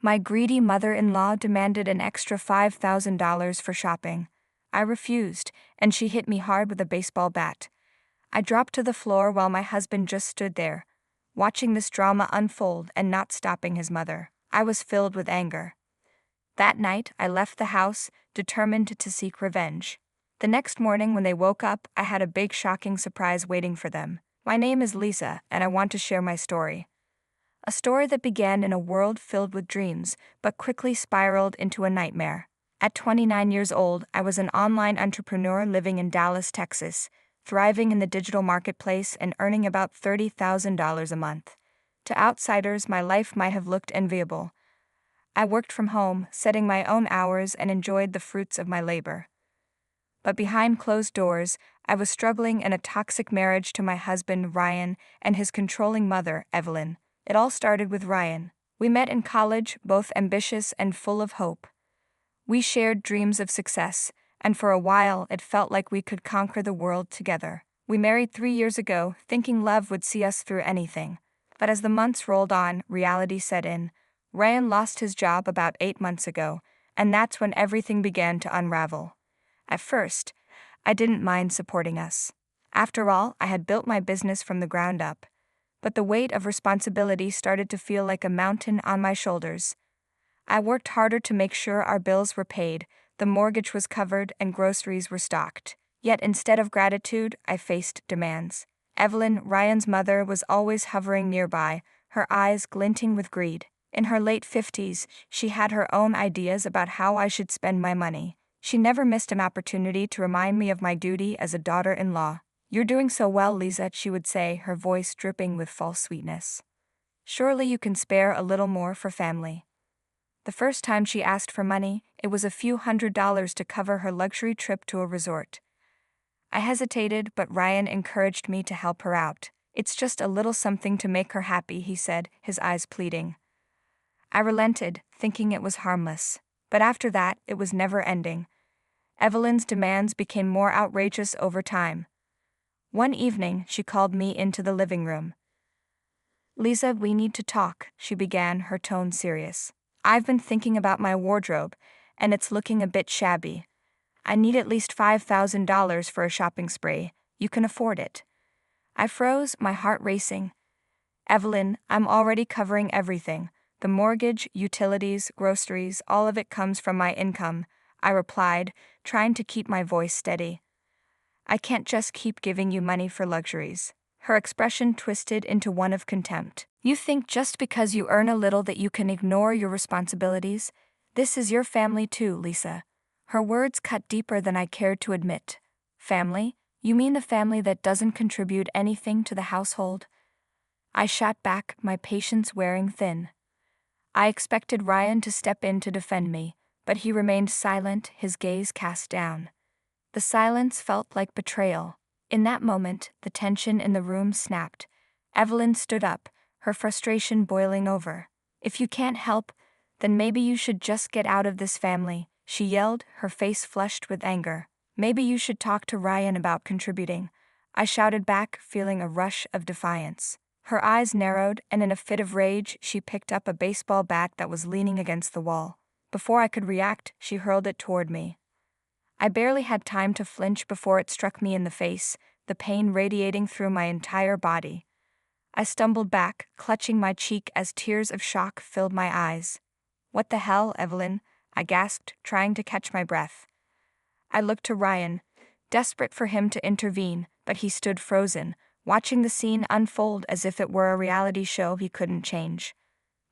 My greedy mother-in-law demanded an extra $5,000 for shopping. I refused, and she hit me hard with a baseball bat. I dropped to the floor while my husband just stood there, watching this drama unfold and not stopping his mother. I was filled with anger. That night, I left the house, determined to seek revenge. The next morning when they woke up, I had a big shocking surprise waiting for them. My name is Lisa, and I want to share my story. A story that began in a world filled with dreams, but quickly spiraled into a nightmare. At 29 years old, I was an online entrepreneur living in Dallas, Texas, thriving in the digital marketplace and earning about $30,000 a month. To outsiders, my life might have looked enviable. I worked from home, setting my own hours, and enjoyed the fruits of my labor. But behind closed doors, I was struggling in a toxic marriage to my husband, Ryan, and his controlling mother, Evelyn. It all started with Ryan. We met in college, both ambitious and full of hope. We shared dreams of success, and for a while it felt like we could conquer the world together. We married 3 years ago, thinking love would see us through anything. But as the months rolled on, reality set in. Ryan lost his job about 8 months ago, and that's when everything began to unravel. At first, I didn't mind supporting us. After all, I had built my business from the ground up. But the weight of responsibility started to feel like a mountain on my shoulders. I worked harder to make sure our bills were paid, the mortgage was covered, and groceries were stocked. Yet instead of gratitude, I faced demands. Evelyn, Ryan's mother, was always hovering nearby, her eyes glinting with greed. In her late 50s, she had her own ideas about how I should spend my money. She never missed an opportunity to remind me of my duty as a daughter-in-law. "You're doing so well, Lisa," she would say, her voice dripping with false sweetness. "Surely you can spare a little more for family." The first time she asked for money, it was a few $100s to cover her luxury trip to a resort. I hesitated, but Ryan encouraged me to help her out. "It's just a little something to make her happy," he said, his eyes pleading. I relented, thinking it was harmless. But after that, it was never ending. Evelyn's demands became more outrageous over time. One evening, she called me into the living room. "Lisa, we need to talk," she began, her tone serious. "I've been thinking about my wardrobe, and it's looking a bit shabby. I need at least $5,000 for a shopping spree. You can afford it." I froze, my heart racing. "Evelyn, I'm already covering everything. The mortgage, utilities, groceries, all of it comes from my income," I replied, trying to keep my voice steady. "I can't just keep giving you money for luxuries." Her expression twisted into one of contempt. "You think just because you earn a little that you can ignore your responsibilities? This is your family too, Lisa." Her words cut deeper than I cared to admit. "Family? You mean the family that doesn't contribute anything to the household?" I shot back, my patience wearing thin. I expected Ryan to step in to defend me, but he remained silent, his gaze cast down. The silence felt like betrayal. In that moment, the tension in the room snapped. Evelyn stood up, her frustration boiling over. "If you can't help, then maybe you should just get out of this family," she yelled, her face flushed with anger. "Maybe you should talk to Ryan about contributing," I shouted back, feeling a rush of defiance. Her eyes narrowed, and in a fit of rage, she picked up a baseball bat that was leaning against the wall. Before I could react, she hurled it toward me. I barely had time to flinch before it struck me in the face, the pain radiating through my entire body. I stumbled back, clutching my cheek as tears of shock filled my eyes. "What the hell, Evelyn?" I gasped, trying to catch my breath. I looked to Ryan, desperate for him to intervene, but he stood frozen, watching the scene unfold as if it were a reality show he couldn't change.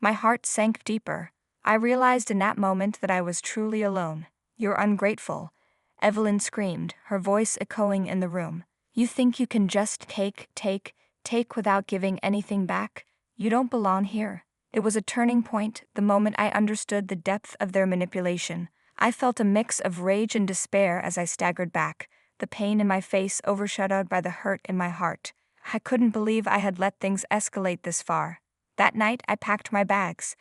My heart sank deeper. I realized in that moment that I was truly alone. "You're ungrateful," Evelyn screamed, her voice echoing in the room. "You think you can just take without giving anything back? You don't belong here." It was a turning point, the moment I understood the depth of their manipulation. I felt a mix of rage and despair as I staggered back, the pain in my face overshadowed by the hurt in my heart. I couldn't believe I had let things escalate this far. That night, I packed my bags.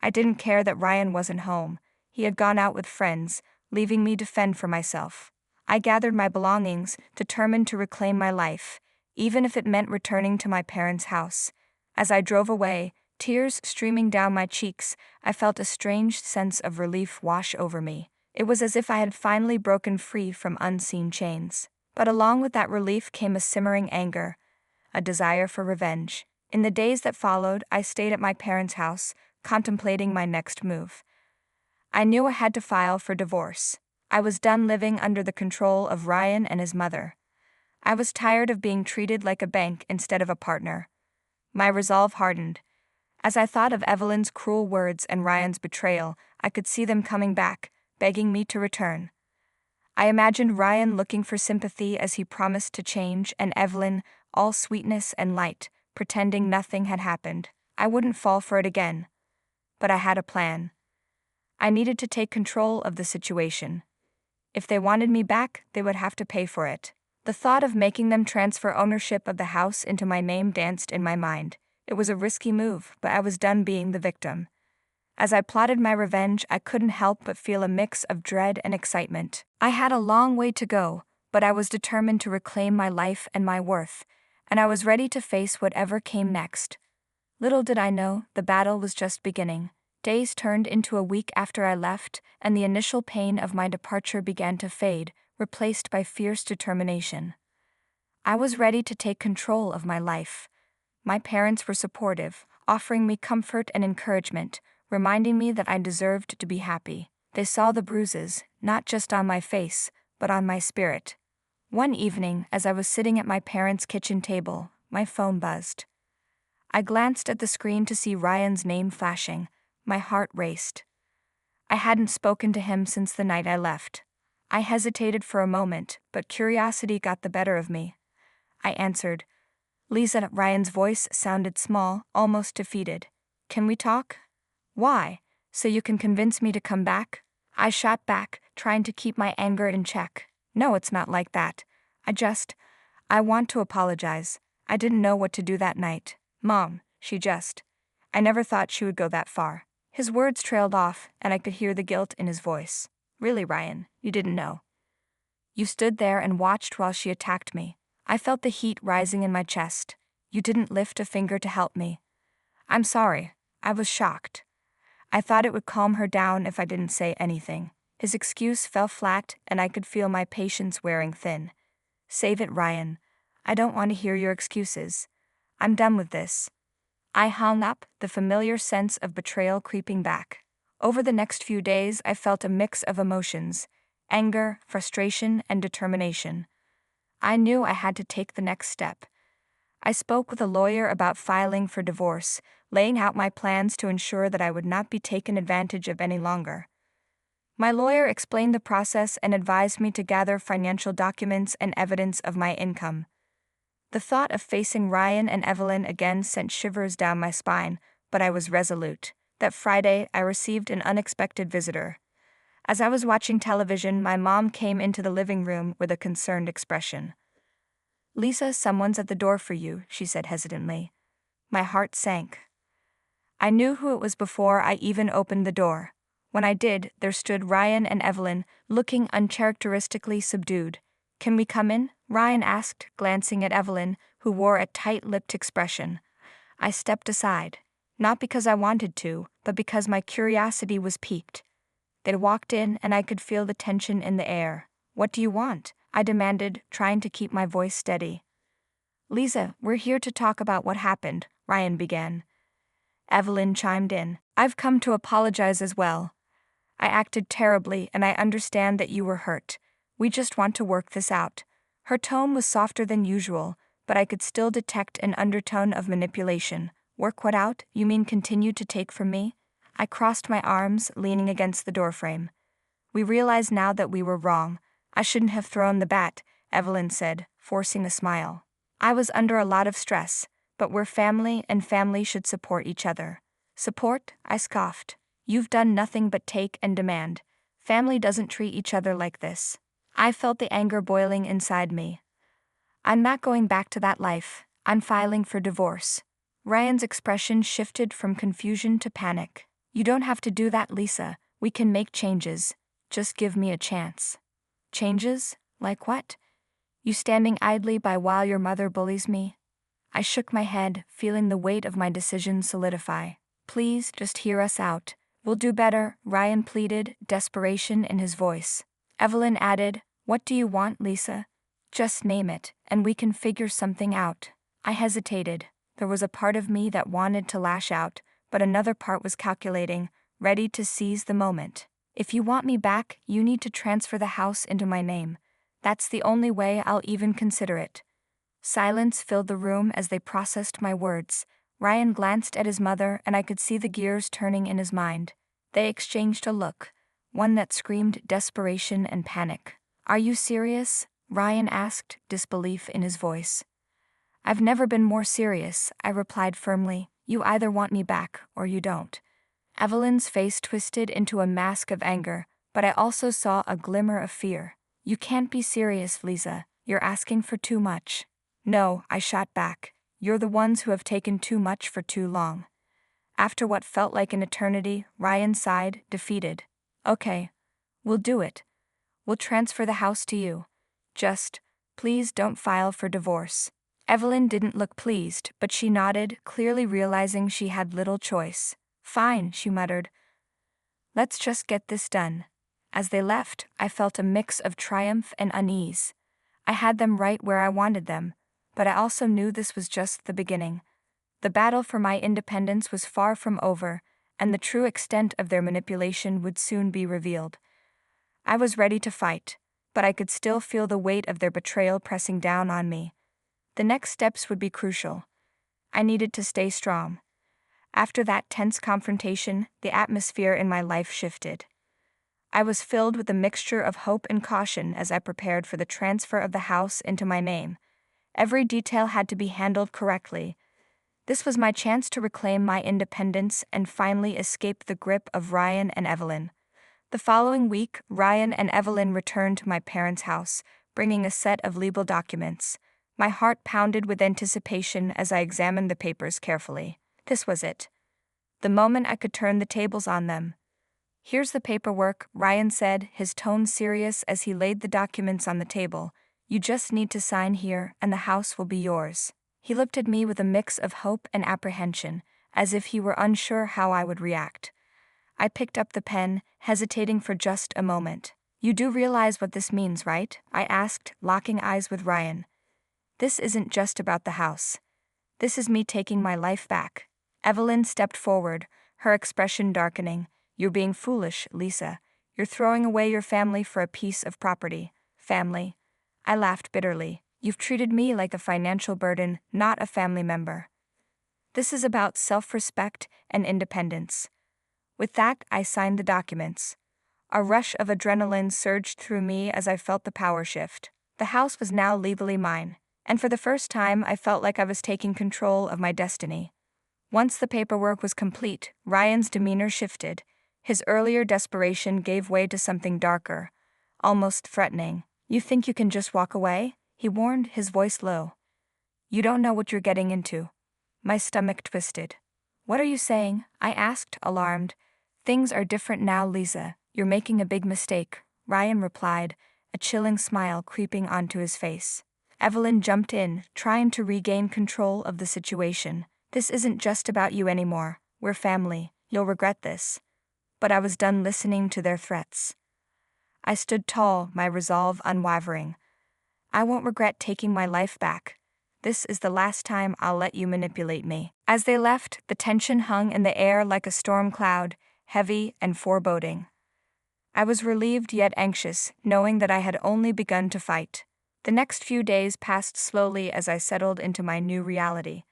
I didn't care that Ryan wasn't home. He had gone out with friends, leaving me to fend for myself. I gathered my belongings, determined to reclaim my life, even if it meant returning to my parents' house. As I drove away, Tears streaming down my cheeks, I felt a strange sense of relief wash over me. It was as if I had finally broken free from unseen chains. But along with that relief came a simmering anger, a desire for revenge. In the days that followed, I stayed at my parents' house, contemplating my next move. I knew I had to file for divorce. I was done living under the control of Ryan and his mother. I was tired of being treated like a bank instead of a partner. My resolve hardened. As I thought of Evelyn's cruel words and Ryan's betrayal, I could see them coming back, begging me to return. I imagined Ryan looking for sympathy as he promised to change, and Evelyn, all sweetness and light, pretending nothing had happened. I wouldn't fall for it again. But I had a plan. I needed to take control of the situation. If they wanted me back, they would have to pay for it. The thought of making them transfer ownership of the house into my name danced in my mind. It was a risky move, but I was done being the victim. As I plotted my revenge, I couldn't help but feel a mix of dread and excitement. I had a long way to go, but I was determined to reclaim my life and my worth, and I was ready to face whatever came next. Little did I know, the battle was just beginning. Days turned into a week after I left, and the initial pain of my departure began to fade, replaced by fierce determination. I was ready to take control of my life. My parents were supportive, offering me comfort and encouragement, reminding me that I deserved to be happy. They saw the bruises, not just on my face, but on my spirit. One evening, as I was sitting at my parents' kitchen table, my phone buzzed. I glanced at the screen to see Ryan's name flashing. My heart raced. I hadn't spoken to him since the night I left. I hesitated for a moment, but curiosity got the better of me. I answered. Lisa. Ryan's voice sounded small, almost defeated. Can we talk? Why? So you can convince me to come back? I shot back, trying to keep my anger in check. No, it's not like that. I want to apologize. I didn't know what to do that night. Mom, I never thought she would go that far. His words trailed off, and I could hear the guilt in his voice. Really, Ryan, you didn't know. You stood there and watched while she attacked me. I felt the heat rising in my chest. You didn't lift a finger to help me. I'm sorry. I was shocked. I thought it would calm her down if I didn't say anything. His excuse fell flat, and I could feel my patience wearing thin. Save it, Ryan. I don't want to hear your excuses. I'm done with this. I hung up, the familiar sense of betrayal creeping back. Over the next few days, I felt a mix of emotions: anger, frustration, and determination. I knew I had to take the next step. I spoke with a lawyer about filing for divorce, laying out my plans to ensure that I would not be taken advantage of any longer. My lawyer explained the process and advised me to gather financial documents and evidence of my income. The thought of facing Ryan and Evelyn again sent shivers down my spine, but I was resolute. That Friday, I received an unexpected visitor. As I was watching television, my mom came into the living room with a concerned expression. Lisa, someone's at the door for you, she said hesitantly. My heart sank. I knew who it was before I even opened the door. When I did, there stood Ryan and Evelyn, looking uncharacteristically subdued. Can we come in? Ryan asked, glancing at Evelyn, who wore a tight-lipped expression. I stepped aside, not because I wanted to, but because my curiosity was piqued. They walked in, and I could feel the tension in the air. What do you want? I demanded, trying to keep my voice steady. Lisa, we're here to talk about what happened, Ryan began. Evelyn chimed in. I've come to apologize as well. I acted terribly, and I understand that you were hurt. We just want to work this out. Her tone was softer than usual, but I could still detect an undertone of manipulation. Work what out? You mean continue to take from me? I crossed my arms, leaning against the doorframe. We realize now that we were wrong. I shouldn't have thrown the bat, Evelyn said, forcing a smile. I was under a lot of stress, but we're family and family should support each other. Support? I scoffed. You've done nothing but take and demand. Family doesn't treat each other like this. I felt the anger boiling inside me. I'm not going back to that life. I'm filing for divorce. Ryan's expression shifted from confusion to panic. You don't have to do that, Lisa. We can make changes. Just give me a chance. Changes? Like what? You standing idly by while your mother bullies me? I shook my head, feeling the weight of my decision solidify. Please, just hear us out. We'll do better, Ryan pleaded, desperation in his voice. Evelyn added, What do you want, Lisa? Just name it, and we can figure something out. I hesitated. There was a part of me that wanted to lash out, but another part was calculating, ready to seize the moment. If you want me back, you need to transfer the house into my name. That's the only way I'll even consider it. Silence filled the room as they processed my words. Ryan glanced at his mother, and I could see the gears turning in his mind. They exchanged a look, one that screamed desperation and panic. Are you serious? Ryan asked, disbelief in his voice. I've never been more serious, I replied firmly. You either want me back, or you don't. Evelyn's face twisted into a mask of anger, but I also saw a glimmer of fear. You can't be serious, Lisa. You're asking for too much. No, I shot back. You're the ones who have taken too much for too long. After what felt like an eternity, Ryan sighed, defeated. Okay. We'll do it. We'll transfer the house to you. Just, please don't file for divorce. Evelyn didn't look pleased, but she nodded, clearly realizing she had little choice. Fine, she muttered. Let's just get this done. As they left, I felt a mix of triumph and unease. I had them right where I wanted them, but I also knew this was just the beginning. The battle for my independence was far from over, and the true extent of their manipulation would soon be revealed. I was ready to fight, but I could still feel the weight of their betrayal pressing down on me. The next steps would be crucial. I needed to stay strong. After that tense confrontation, the atmosphere in my life shifted. I was filled with a mixture of hope and caution as I prepared for the transfer of the house into my name. Every detail had to be handled correctly. This was my chance to reclaim my independence and finally escape the grip of Ryan and Evelyn. The following week, Ryan and Evelyn returned to my parents' house, bringing a set of legal documents. My heart pounded with anticipation as I examined the papers carefully. This was it. The moment I could turn the tables on them. Here's the paperwork, Ryan said, his tone serious as he laid the documents on the table. You just need to sign here, and the house will be yours. He looked at me with a mix of hope and apprehension, as if he were unsure how I would react. I picked up the pen, hesitating for just a moment. You do realize what this means, right? I asked, locking eyes with Ryan. This isn't just about the house. This is me taking my life back. Evelyn stepped forward, her expression darkening. You're being foolish, Lisa. You're throwing away your family for a piece of property. Family. I laughed bitterly. You've treated me like a financial burden, not a family member. This is about self-respect and independence. With that, I signed the documents. A rush of adrenaline surged through me as I felt the power shift. The house was now legally mine, and for the first time I felt like I was taking control of my destiny. Once the paperwork was complete, Ryan's demeanor shifted. His earlier desperation gave way to something darker, almost threatening. You think you can just walk away? He warned, his voice low. You don't know what you're getting into. My stomach twisted. What are you saying? I asked, alarmed. Things are different now, Lisa. You're making a big mistake, Ryan replied, a chilling smile creeping onto his face. Evelyn jumped in, trying to regain control of the situation. This isn't just about you anymore. We're family. You'll regret this. But I was done listening to their threats. I stood tall, my resolve unwavering. I won't regret taking my life back. This is the last time I'll let you manipulate me. As they left, the tension hung in the air like a storm cloud, heavy and foreboding. I was relieved yet anxious, knowing that I had only begun to fight. The next few days passed slowly as I settled into my new reality.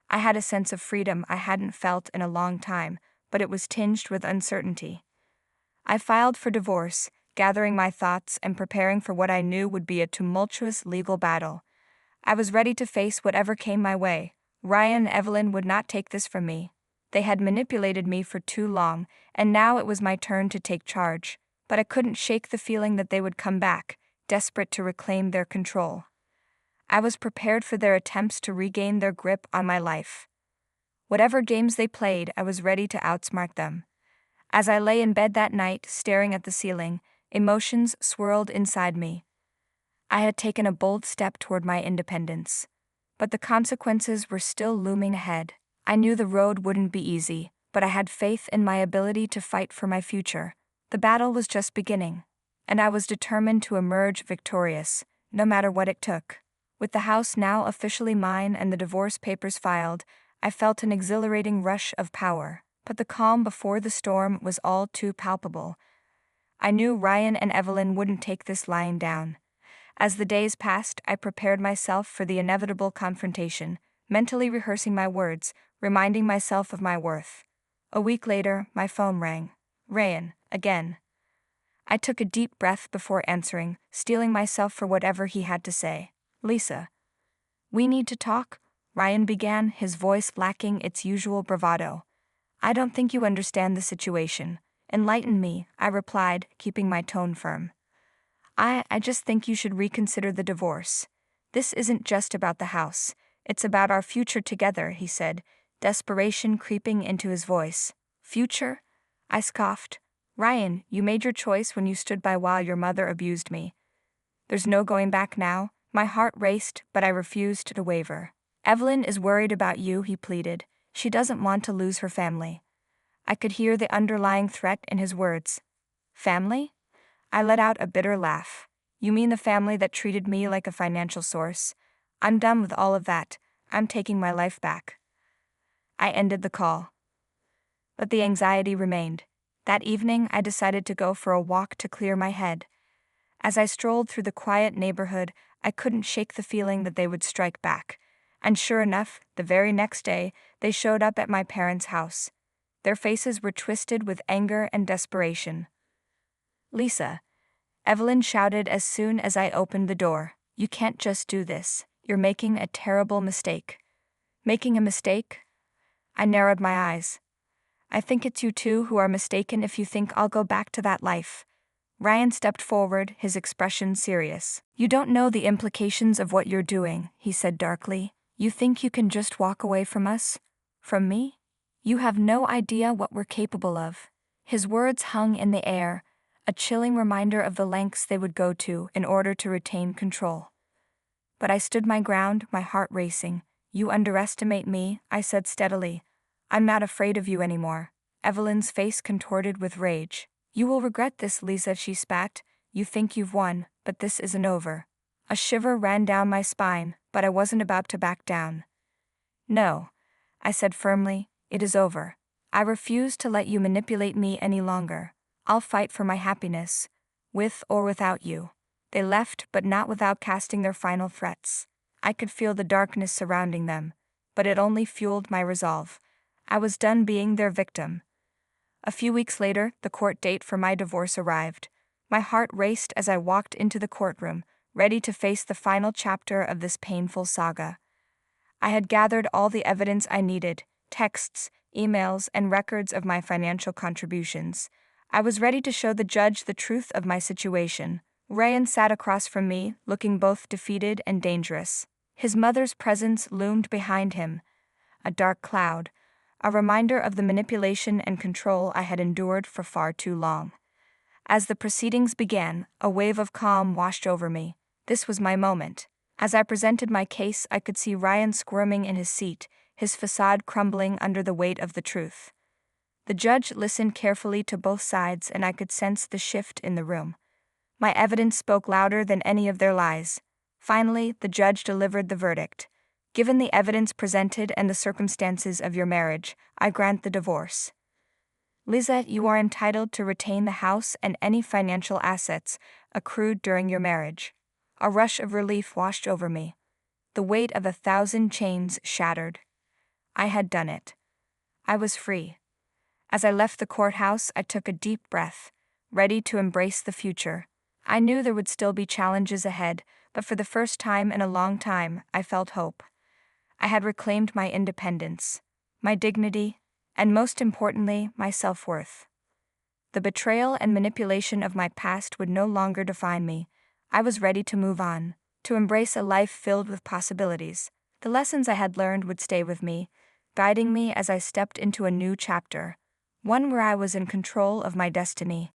I had a sense of freedom I hadn't felt in a long time, but it was tinged with uncertainty. I filed for divorce, gathering my thoughts and preparing for what I knew would be a tumultuous legal battle. I was ready to face whatever came my way. Ryan and Evelyn would not take this from me. They had manipulated me for too long, and now it was my turn to take charge. But I couldn't shake the feeling that they would come back, desperate to reclaim their control. I was prepared for their attempts to regain their grip on my life. Whatever games they played, I was ready to outsmart them. As I lay in bed that night, staring at the ceiling, emotions swirled inside me. I had taken a bold step toward my independence. But the consequences were still looming ahead. I knew the road wouldn't be easy, but I had faith in my ability to fight for my future. The battle was just beginning, and I was determined to emerge victorious, no matter what it took. With the house now officially mine and the divorce papers filed, I felt an exhilarating rush of power. But the calm before the storm was all too palpable. I knew Ryan and Evelyn wouldn't take this lying down. As the days passed, I prepared myself for the inevitable confrontation, mentally rehearsing my words, reminding myself of my worth. A week later, my phone rang. Ryan, again. I took a deep breath before answering, steeling myself for whatever he had to say. Lisa. We need to talk, Ryan began, his voice lacking its usual bravado. I don't think you understand the situation. Enlighten me, I replied, keeping my tone firm. I just think you should reconsider the divorce. This isn't just about the house. It's about our future together, he said, desperation creeping into his voice. Future? I scoffed. Ryan, you made your choice when you stood by while your mother abused me. There's no going back now. My heart raced, but I refused to waver. Evelyn is worried about you, he pleaded. She doesn't want to lose her family. I could hear the underlying threat in his words. Family? I let out a bitter laugh. You mean the family that treated me like a financial source? I'm done with all of that. I'm taking my life back. I ended the call. But the anxiety remained. That evening, I decided to go for a walk to clear my head. As I strolled through the quiet neighborhood, I couldn't shake the feeling that they would strike back. And sure enough, the very next day, they showed up at my parents' house. Their faces were twisted with anger and desperation. Lisa, Evelyn shouted as soon as I opened the door. You can't just do this. You're making a terrible mistake. Making a mistake? I narrowed my eyes. I think it's you two who are mistaken if you think I'll go back to that life. Ryan stepped forward, his expression serious. You don't know the implications of what you're doing, he said darkly. You think you can just walk away from us? From me? You have no idea what we're capable of. His words hung in the air, a chilling reminder of the lengths they would go to in order to retain control. But I stood my ground, my heart racing. You underestimate me, I said steadily. I'm not afraid of you anymore. Evelyn's face contorted with rage. You will regret this, Lisa, she spat. You think you've won, but this isn't over. A shiver ran down my spine, but I wasn't about to back down. No, I said firmly, it is over. I refuse to let you manipulate me any longer. I'll fight for my happiness, with or without you. They left, but not without casting their final threats. I could feel the darkness surrounding them, but it only fueled my resolve. I was done being their victim. A few weeks later, the court date for my divorce arrived. My heart raced as I walked into the courtroom, ready to face the final chapter of this painful saga. I had gathered all the evidence I needed, texts, emails, and records of my financial contributions. I was ready to show the judge the truth of my situation. Ryan sat across from me, looking both defeated and dangerous. His mother's presence loomed behind him, a dark cloud, a reminder of the manipulation and control I had endured for far too long. As the proceedings began, a wave of calm washed over me. This was my moment. As I presented my case, I could see Ryan squirming in his seat, his facade crumbling under the weight of the truth. The judge listened carefully to both sides, and I could sense the shift in the room. My evidence spoke louder than any of their lies. Finally, the judge delivered the verdict. Given the evidence presented and the circumstances of your marriage, I grant the divorce. Lizette, you are entitled to retain the house and any financial assets accrued during your marriage. A rush of relief washed over me. The weight of 1,000 chains shattered. I had done it. I was free. As I left the courthouse, I took a deep breath, ready to embrace the future. I knew there would still be challenges ahead, but for the first time in a long time, I felt hope. I had reclaimed my independence, my dignity, and most importantly, my self-worth. The betrayal and manipulation of my past would no longer define me. I was ready to move on, to embrace a life filled with possibilities. The lessons I had learned would stay with me, guiding me as I stepped into a new chapter, one where I was in control of my destiny.